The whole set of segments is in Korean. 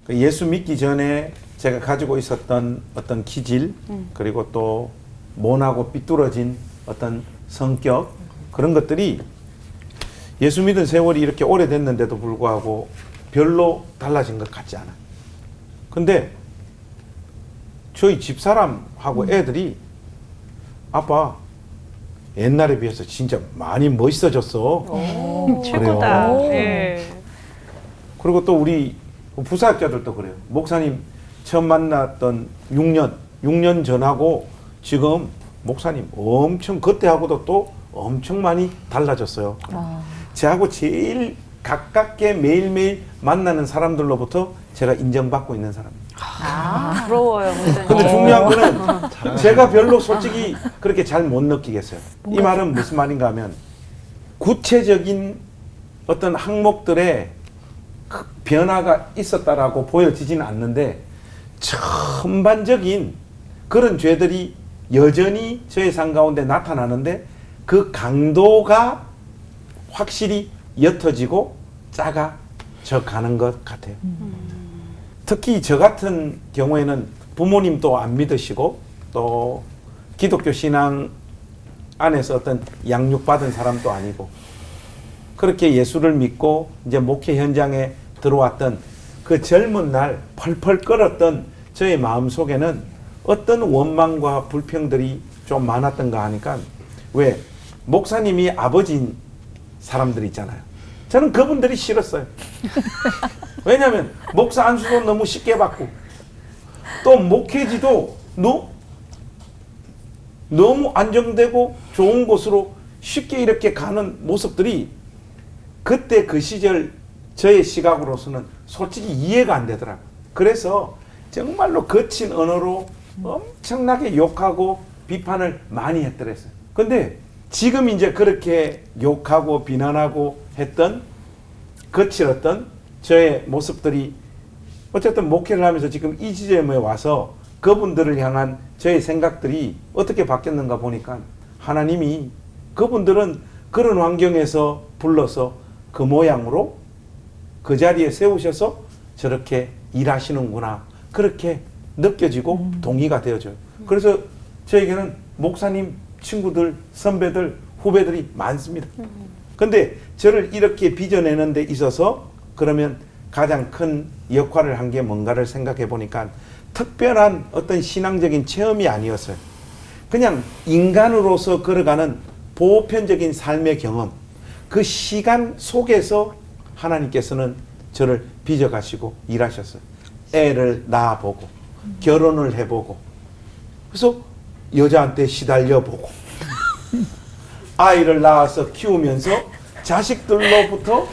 예수 믿기 전에 제가 가지고 있었던 어떤 기질, 그리고 또 모나고 삐뚤어진 어떤 성격, 그런 것들이 예수 믿은 세월이 이렇게 오래됐는데도 불구하고 별로 달라진 것 같지 않아요. 근데 저희 집사람하고 애들이 아빠 옛날에 비해서 진짜 많이 멋있어졌어. 최고다. 그래요. 예. 그리고 또 우리 부사학자들도 그래요. 목사님 처음 만났던 6년 전하고 지금 목사님 엄청 그때하고도 또 엄청 많이 달라졌어요. 저하고 제일 가깝게 매일매일 만나는 사람들로부터 제가 인정받고 있는 사람입니다. 부러워요. 근데 중요한 거는 제가 별로 솔직히 그렇게 잘 못 느끼겠어요. 이 말은 무슨 말인가 하면 구체적인 어떤 항목들의 변화가 있었다라고 보여지지는 않는데 전반적인 그런 죄들이 여전히 저의 삶 가운데 나타나는데 그 강도가 확실히 옅어지고 작아져 가는 것 같아요. 특히 저 같은 경우에는 부모님도 안 믿으시고 또 기독교 신앙 안에서 어떤 양육받은 사람도 아니고 그렇게 예수를 믿고 이제 목회 현장에 들어왔던 그 젊은 날 펄펄 끓었던 저의 마음 속에는 어떤 원망과 불평들이 좀 많았던가 하니까 왜 목사님이 아버지인 사람들 있잖아요. 저는 그분들이 싫었어요. 왜냐하면 목사 안수도 너무 쉽게 받고 또 목회지도 너무 안정되고 좋은 곳으로 쉽게 이렇게 가는 모습들이 그때 그 시절 저의 시각으로서는 솔직히 이해가 안 되더라고요. 그래서 정말로 거친 언어로 엄청나게 욕하고 비판을 많이 했더랬어요. 근데 지금 이제 그렇게 욕하고 비난하고 했던 거칠었던 저의 모습들이 어쨌든 목회를 하면서 지금 이 지점에 와서 그분들을 향한 저의 생각들이 어떻게 바뀌었는가 보니까 하나님이 그분들은 그런 환경에서 불러서 그 모양으로 그 자리에 세우셔서 저렇게 일하시는구나 그렇게 느껴지고 동의가 되어져요. 그래서 저에게는 목사님 친구들, 선배들, 후배들이 많습니다. 근데 저를 이렇게 빚어내는 데 있어서 그러면 가장 큰 역할을 한 게 뭔가를 생각해 보니까 특별한 어떤 신앙적인 체험이 아니었어요. 그냥 인간으로서 걸어가는 보편적인 삶의 경험, 그 시간 속에서 하나님께서는 저를 빚어가시고 일하셨어요. 애를 낳아보고 결혼을 해보고 그래서 여자한테 시달려보고 아이를 낳아서 키우면서 자식들로부터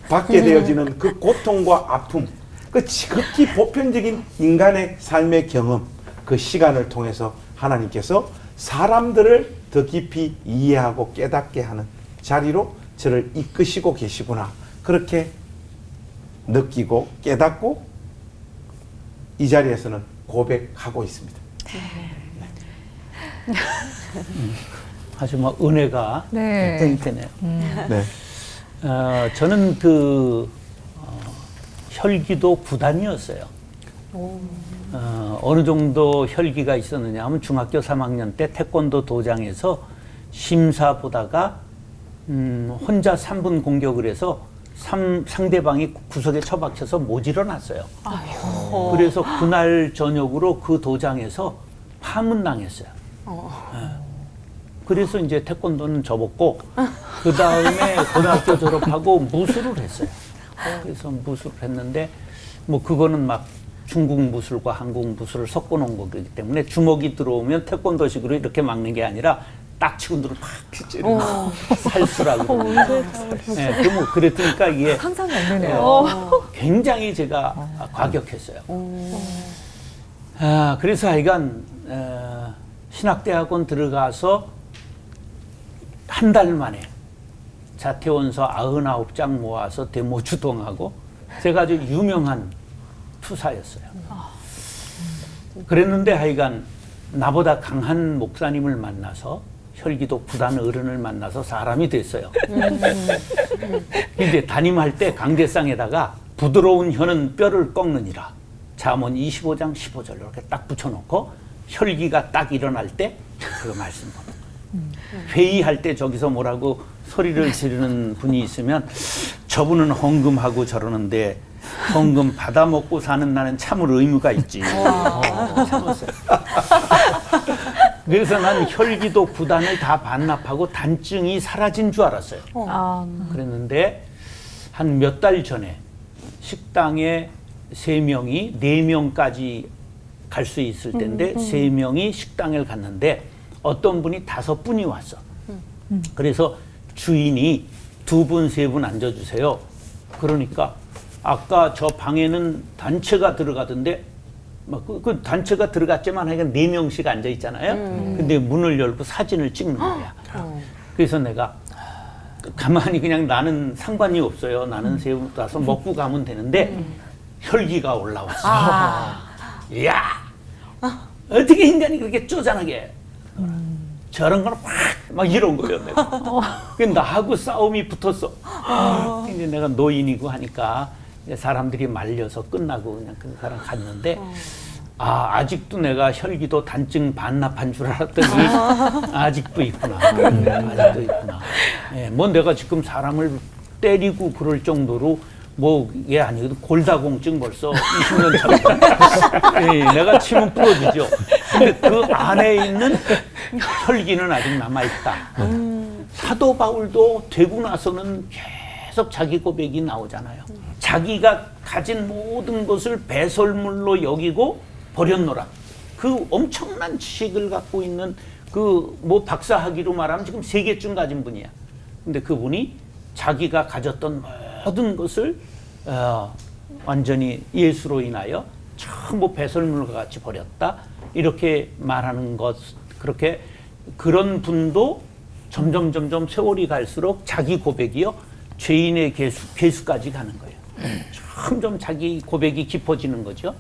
받게 되어지는 그 고통과 아픔, 그 지극히 보편적인 인간의 삶의 경험, 그 시간을 통해서 하나님께서 사람들을 더 깊이 이해하고 깨닫게 하는 자리로 저를 이끄시고 계시구나 그렇게 느끼고 깨닫고 이 자리에서는 고백하고 있습니다. 아주 뭐 은혜가 네. 땡땡해요. 네. 저는 혈기도 9단이었어요. 어느 정도 혈기가 있었느냐 하면 중학교 3학년 때 태권도 도장에서 심사 보다가 혼자 3분 공격을 해서 상대방이 구석에 처박혀서 못 일어났어요. 그래서 그날 저녁으로 그 도장에서 파문당했어요. 그래서 이제 태권도는 접었고 그 다음에 고등학교 졸업하고 무술을 했어요. 그래서 무술을 했는데 뭐 그거는 막 중국 무술과 한국 무술을 섞어 놓은 거기 때문에 주먹이 들어오면 태권도식으로 이렇게 막는 게 아니라 딱 치고 들어 팍 찌르는 살수라고. 네, 뭐 그랬으니까 이게 상상이 안 되네요. 굉장히 제가 과격했어요. 그래서 하여간 신학대학원 들어가서 한 달 만에 자퇴원서 99장 모아서 데모 주동하고 제가 아주 유명한 투사였어요. 그랬는데 하여간 나보다 강한 목사님을 만나서 혈기도 9단 어른을 만나서 사람이 됐어요. 이제 담임할 때 강대상에다가 부드러운 혀는 뼈를 꺾느니라. 잠언 25장 15절 이렇게 딱 붙여놓고 혈기가 딱 일어날 때 그거 말씀 보는 거예요. 회의할 때 저기서 뭐라고 소리를 지르는 분이 있으면 저분은 헌금하고 저러는데 헌금 받아먹고 사는 나는 참을 의무가 있지. 참았어요. 그래서 난 혈기도 구단을 다 반납하고 단증이 사라진 줄 알았어요. 그랬는데 한 몇 달 전에 식당에 3명이 4명까지 갈 수 있을 텐데 3명이 식당을 갔는데 어떤 분이 5분이 왔어. 그래서 주인이 2분, 3분 앉아주세요. 그러니까 아까 저 방에는 단체가 들어가던데 그 단체가 들어갔지만 하여간 4명씩 앉아 있잖아요. 근데 문을 열고 사진을 찍는 거야. 그래서 내가 가만히 그냥 나는 상관이 없어요. 나는 새우 따서 먹고 가면 되는데 혈기가 올라왔어. 이야, 어떻게 인간이 그렇게 쪼잔하게 저런 걸 막 이런 거예요. 내가. 그 나하고 싸움이 붙었어. 이제 내가 노인이고 하니까 사람들이 말려서 끝나고 그냥 그 사람 갔는데 아직도 내가 혈기도 단증 반납한 줄 알았더니 아직도 있구나. 아직도 있구나. 예, 뭐 내가 지금 사람을 때리고 그럴 정도로 뭐 이게 아니거든. 골다공증 벌써 20년 차고. 예, 내가 치면 부러지죠. 근데 그 안에 있는 혈기는 아직 남아있다. 사도 바울도 되고 나서는 계속 자기 고백이 나오잖아요. 자기가 가진 모든 것을 배설물로 여기고 버렸노라. 그 엄청난 지식을 갖고 있는 그 뭐 박사학위로 말하면 지금 3개쯤 가진 분이야. 근데 그분이 자기가 가졌던 모든 것을 완전히 예수로 인하여 전부 배설물과 같이 버렸다. 이렇게 말하는 것, 그렇게 그런 분도 점점 세월이 갈수록 자기 고백이요 죄인의 괴수까지 가는 거예요. 점점 자기 고백이 깊어지는 거죠.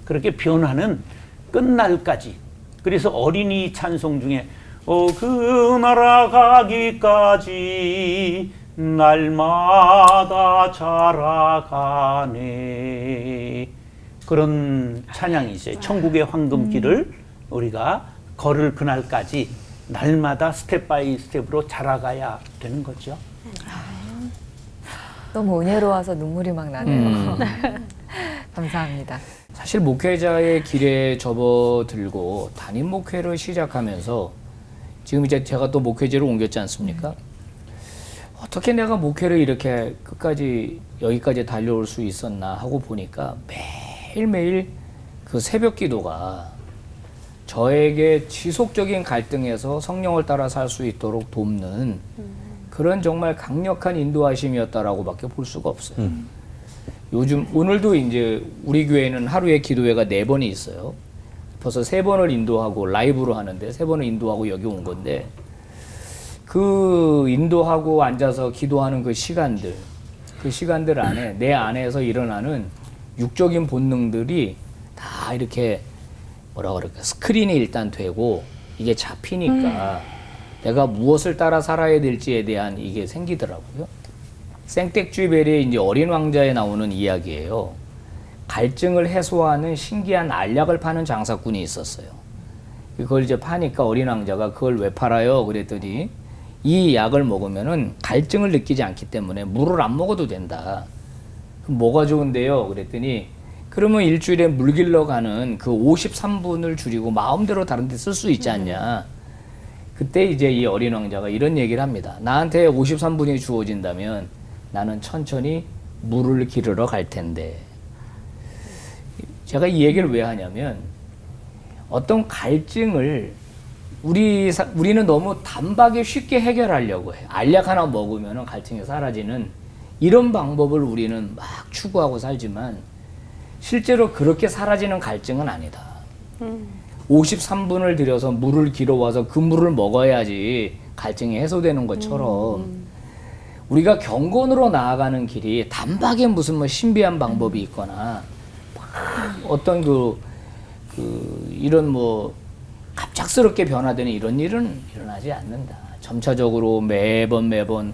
그렇게 변화는 끝날까지. 그래서 어린이 찬송 중에 그 나라 가기까지 날마다 자라가네. 그런 찬양이 있어요. 천국의 황금길을 우리가 걸을 그날까지 날마다 스텝 바이 스텝으로 자라가야 되는 거죠. 너무 은혜로워서 눈물이 막 나네요. 감사합니다. 사실 목회자의 길에 접어들고 담임 목회를 시작하면서 지금 이제 제가 또 목회지로 옮겼지 않습니까? 어떻게 내가 목회를 이렇게 끝까지 여기까지 달려올 수 있었나 하고 보니까 매일매일 그 새벽 기도가 저에게 지속적인 갈등에서 성령을 따라 살 수 있도록 돕는 그런 정말 강력한 인도하심이었다라고밖에 볼 수가 없어요. 요즘 오늘도 이제 우리 교회는 하루에 기도회가 4번이 있어요. 벌써 3번을 인도하고 라이브로 하는데 3번을 인도하고 여기 온 건데 그 인도하고 앉아서 기도하는 그 시간들 안에 내 안에서 일어나는 육적인 본능들이 다 이렇게 뭐라 그럴까 스크린이 일단 되고 이게 잡히니까 내가 무엇을 따라 살아야 될지에 대한 이게 생기더라고요. 생텍쥐벨의 이제 어린 왕자에 나오는 이야기예요. 갈증을 해소하는 신기한 알약을 파는 장사꾼이 있었어요. 그걸 이제 파니까 어린 왕자가 그걸 왜 팔아요? 그랬더니 이 약을 먹으면은 갈증을 느끼지 않기 때문에 물을 안 먹어도 된다. 그럼 뭐가 좋은데요? 그랬더니 그러면 일주일에 물 길러 가는 그 53분을 줄이고 마음대로 다른 데 쓸 수 있지 않냐. 그때 이제 이 어린 왕자가 이런 얘기를 합니다. 나한테 53분이 주어진다면 나는 천천히 물을 기르러 갈 텐데. 제가 이 얘기를 왜 하냐면 어떤 갈증을 우리는 너무 단박에 쉽게 해결하려고 해요. 알약 하나 먹으면 갈증이 사라지는 이런 방법을 우리는 막 추구하고 살지만 실제로 그렇게 사라지는 갈증은 아니다. 53분을 들여서 물을 길어와서 그 물을 먹어야지 갈증이 해소되는 것처럼 우리가 경건으로 나아가는 길이 단박에 무슨 뭐 신비한 방법이 있거나 어떤 이런 뭐 갑작스럽게 변화되는 이런 일은 일어나지 않는다. 점차적으로 매번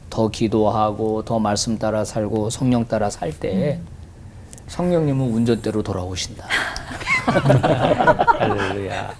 더 기도하고 더 말씀 따라 살고 성령 따라 살 때 성령님은 운전대로 돌아오신다. 할렐루야.